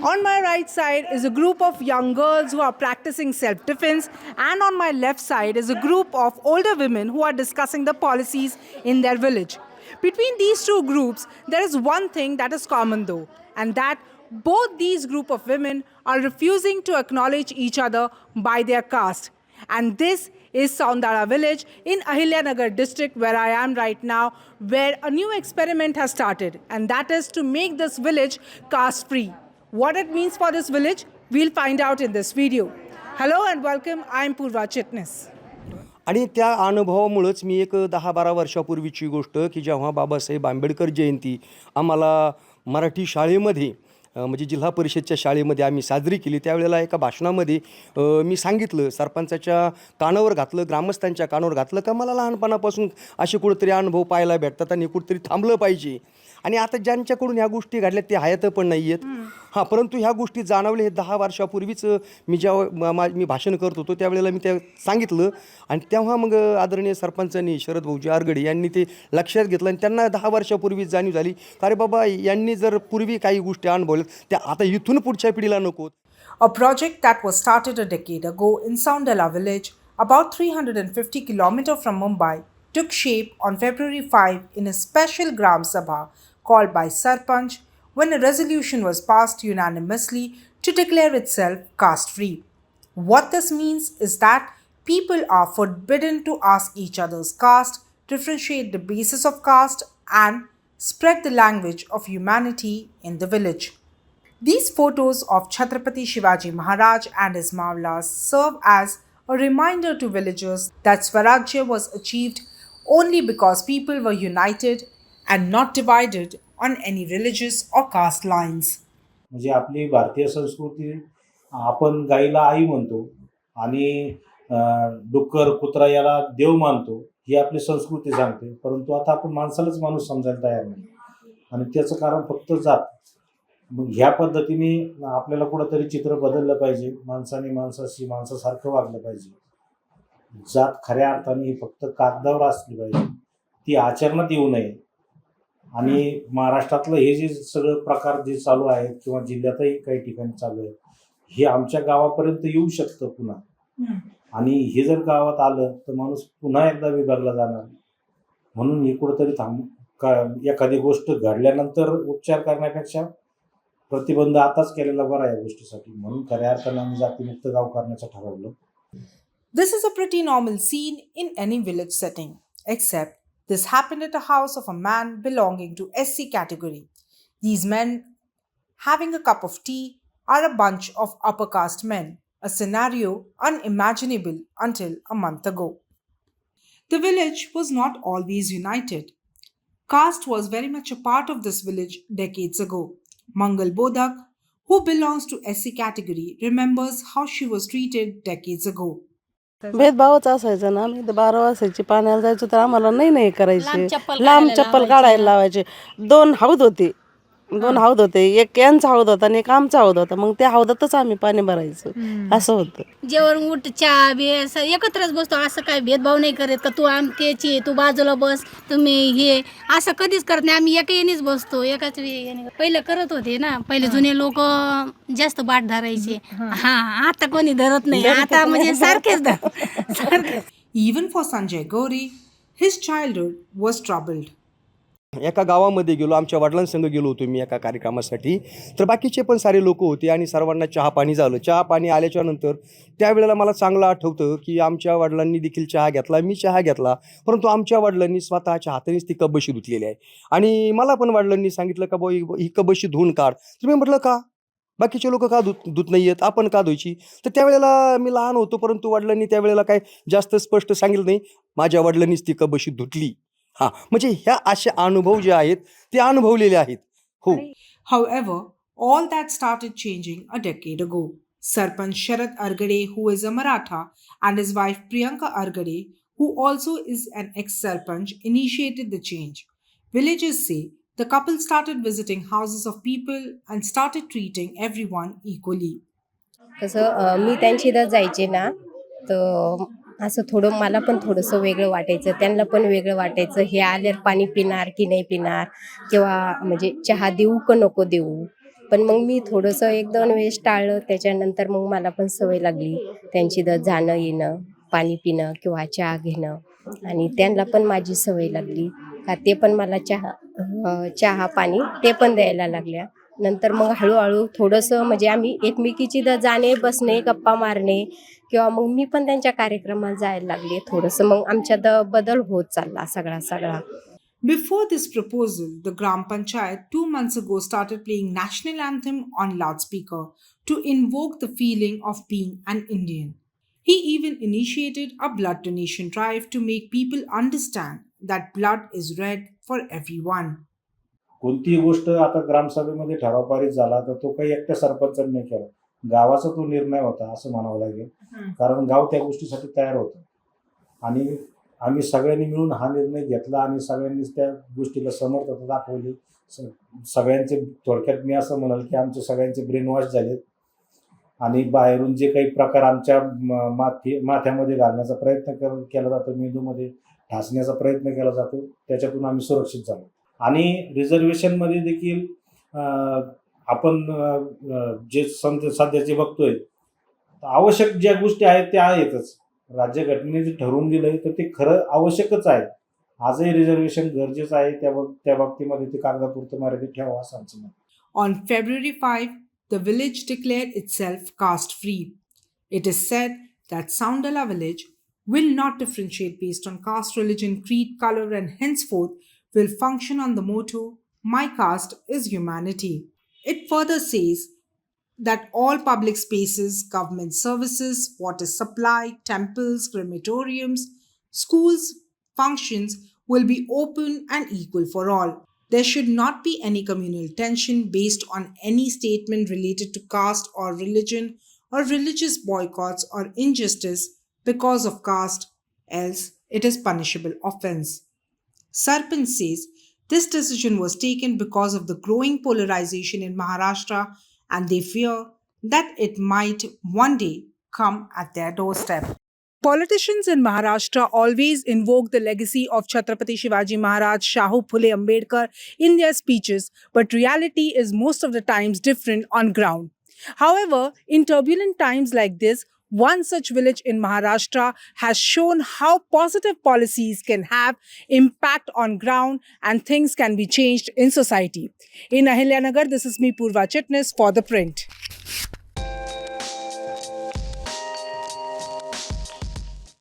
On my right side is a group of young girls who are practicing self defense, and on my left side is a group of older women who are discussing the policies in their village. Between these two groups, there is one thing that is common though, and that both these group of women are refusing to acknowledge each other by their caste. And this is Saundara village in Ahilyanagar district where I am right now, where a new experiment has started, and that is to make this village caste free. What it means for this village, we'll find out in this video. Hello and welcome, I'm Purva Chitnis. आणि त्या अनुभवामुळंच मी एक 10-12 वर्षापूर्वीची गोष्ट की जेव्हा बाबासाहेब आंबेडकर जयंती आम्हाला मराठी शाळेमध्ये म्हणजे जिल्हा परिषदच्या शाळेमध्ये आम्ही साजरी केली, त्यावेळेला एका भाषणामध्ये मी सांगितलं, सरपंचाच्या कानावर घातलं, ग्रामस्थांच्या कानावर घातलं का मला लहानपणापासून असे कुठेतरी अनुभव पाहायला भेटतात आणि कुठेतरी थांबलं पाहिजे. आणि आता ज्यांच्याकडून ह्या गोष्टी घडल्या ते हयात पण नाही आहेत. हां, परंतु ह्या गोष्टी जाणवल्या हे 10 वर्षापूर्वीच मी जेव्हा मी भाषण करत होतो त्यावेळेला मी ते सांगितलं. आणि तेव्हा मग आदरणीय सरपंचांनी शरद भाऊजी आरगडे यांनी ते लक्षात घेतलं आणि त्यांना 10 वर्षापूर्वीच जाणीव झाली का अरे बाबा यांनी जर पूर्वी काही गोष्टी अनुभवल्या त्या आता इथून पुढच्या पिढीला नको. A project that was started a decade ago in Saundala village, about 350 kilometers from Mumbai, took shape on February 5 in a special Gram Sabha called by Sarpanch when a resolution was passed unanimously to declare itself caste-free. What this means is that people are forbidden to ask each other's caste, differentiate the basis of caste, and spread the language of humanity in the village. These photos of Chhatrapati Shivaji Maharaj and his Mavlas serve as a reminder to villagers that Swarajya was achieved only because people were united and not divided on any religious or caste lines. म्हणजे आपली भारतीय संस्कृती आपण गाईला आई म्हणतो आणि डुक्कर कुत्रा याला देव मानतो ही आपली संस्कृती सांगते. परंतु आता आपण माणसालाच माणूस समजायला तयार नाही आणि त्याचं कारण फक्त जात. मग ह्या पद्धतीने आपल्याला कुठंतरी चित्र बदललं पाहिजे. माणसाने माणसाशी माणसासारखं वागलं पाहिजे. जात खऱ्या अर्थाने फक्त कागदावर असली पाहिजे, ती आचरणात येऊ नये. आणि महाराष्ट्रातलं हे जे सगळं प्रकार जे चालू आहेत किंवा जिल्ह्यातही काही ठिकाणी चालू आहे हे आमच्या गावापर्यंत येऊ शकतं पुन्हा. आणि हे जर गावात आलं तर माणूस पुन्हा एकदा विभागला जाणार. म्हणून हे कुठंतरी एखादी गोष्ट घडल्यानंतर उपचार करण्यापेक्षा प्रतिबंध आताच केलेला बरा या गोष्टीसाठी. म्हणून खऱ्या अर्थानं आम्ही जातीमुक्त गाव करण्याचं ठरवलं. This is a pretty normal scene in any village setting, except this happened at a house of a man belonging to SC category. These men, having a cup of tea, are a bunch of upper caste men, a scenario unimaginable until a month ago. The village was not always united. Caste was very much a part of this village decades ago. Mangal Bodhak, who belongs to SC category, remembers how she was treated decades ago. भेदभावच असायचा ना. आम्ही 12 वाजायची पाण्याला जायचो तर आम्हाला नाही करायचे. लांब चप्पल काढायला लावायचे. 2 हौद होते, एक यांचा हौद होता आणि एक आमचा हौद होता. मग त्या हौदातच आम्ही पाणी भरायचो. असं होतं. जेवण उठ चहा बी असं एकत्रच बसतो. असं काय भेदभाव नाही करत का तू आमच्याची तू बाजूला बस तुम्ही हे असं कधीच करत नाही. आम्ही एका येणीच बसतो एकाच पहिलं करत होते ना. पहिले जुने लोक जास्त बाट धरायचे. हा आता कोणी धरत नाही. आता म्हणजे सारखेच सारखे. Even for Sanjay Gauri, his childhood was troubled. एका गावामध्ये गेलो, आमच्या वडिलांसंग गेलो होतो मी एका कार्यक्रमासाठी. तर बाकीचे पण सारे लोक होते आणि सर्वांना चहा पाणी झालं. चहा पाणी आल्याच्या नंतर त्यावेळेला मला चांगलं आठवतं की आमच्या वडिलांनी देखील चहा घेतला, मी चहा घेतला. परंतु आमच्या वडिलांनी स्वतःच्या हातानेच ती कप बशी धुतलेली आहे. आणि मला पण वडिलांनी सांगितलं का बाबा ही कप बशी धुवून काढ. तर मी म्हटलं का बाकीचे लोक का धुत नाही आहेत, आपण का धुवायची. तर त्यावेळेला मी लहान होतो, परंतु वडिलांनी त्यावेळेला काय जास्त स्पष्ट सांगितलं नाही. माझ्या वडिलांनीच ती कप बशी धुतली. हां, म्हणजे ह्या असे अनुभव जे आहेत ते अनुभवलेले आहेत. हो. However, all that started changing a decade ago. Sarpanch Sharad Argade, who is a Maratha, and his wife Priyanka Argade, who also is an ex-Sarpanch, initiated the change. Villagers say the couple started visiting houses of people and started treating everyone equally. कसं मी त्यांची इथं जायचे ना तर असं थोडं मला पण थोडंसं वेगळं वाटायचं, त्यांना पण वेगळं वाटायचं. हे आल्यावर पाणी पिणार की नाही पिणार किंवा म्हणजे चहा देऊ का नको देऊ. पण मग मी थोडंसं 1-2 वेळेस टाळलं. त्याच्यानंतर मग मला पण सवय लागली त्यांची जाणं येणं, पाणी पिणं किंवा चहा घेणं आणि त्यांना पण माझी सवय लागली का ते पण मला चहा पाणी ते पण द्यायला लागल्या. नंतर मग हळूहळू थोडंसं म्हणजे आम्ही एकमेकीची जाणे, बसणे, गप्पा मारणे किंवा मग मी पण त्यांच्या कार्यक्रमात जायला लागले. थोडंसं मग आमच्यात बदल होत चालला सगळा. Before this proposal, the Gram Panchayat 2 months ago started playing national anthem on loudspeaker to invoke the feeling of being an Indian. He even initiated a blood donation drive to make people understand that blood is red for everyone. कोणतीही गोष्ट आता ग्रामसभेमध्ये ठराव पारित झाला तर तो काही एकट्या सरपंचांनी नाही केला, गावाचा तो निर्णय होता असं म्हणावं लागेल. कारण गाव त्या गोष्टीसाठी तयार होतं आणि आम्ही सगळ्यांनी मिळून हा निर्णय घेतला आणि सगळ्यांनीच त्या गोष्टीला समर्थता दाखवली. सगळ्यांचे थोडक्यात मी असं म्हणाल की आमचे सगळ्यांचे ब्रेन वॉश झालेत आणि बाहेरून जे काही प्रकार आमच्या माथ्यामध्ये घालण्याचा प्रयत्न केला जातो, मेंदूमध्ये ठासण्याचा प्रयत्न केला जातो, त्याच्यातून आम्ही सुरक्षित झालो. आणि रिझर्वेशनमध्ये देखील आपण जे सध्याचे बघतोय आवश्यक ज्या गोष्टी आहेत त्या आहेतच. राज्यघटनेने जे ठरवून दिलंय तर ते खरं आवश्यकच आहे. आजही रिझर्वेशन गरजेचं आहे. त्या बाबतीमध्ये ते कागदापुरतं मर्यादित ठेवावं असं आमचं मत. On February 5, the village declared itself caste free. It is said that Soundala village will not differentiate based on caste, religion, creed, color, and henceforth will function on the motto, "My caste is humanity." It further says that all public spaces, government services, water supply, temples, crematoriums, schools, functions will be open and equal for all. There should not be any communal tension based on any statement related to caste or religion or religious boycotts or injustice because of caste, else it is punishable offense. Sarpanch says this decision was taken because of the growing polarization in Maharashtra and they fear that it might one day come at their doorstep. Politicians in Maharashtra always invoke the legacy of Chhatrapati Shivaji Maharaj, Shahu Phule Ambedkar in their speeches, but reality is most of the times different on ground. However, in turbulent times like this, one such village in Maharashtra has shown how positive policies can have impact on ground and things can be changed in society. In Ahilyanagar, this is me, Purva Chitnis, for The Print.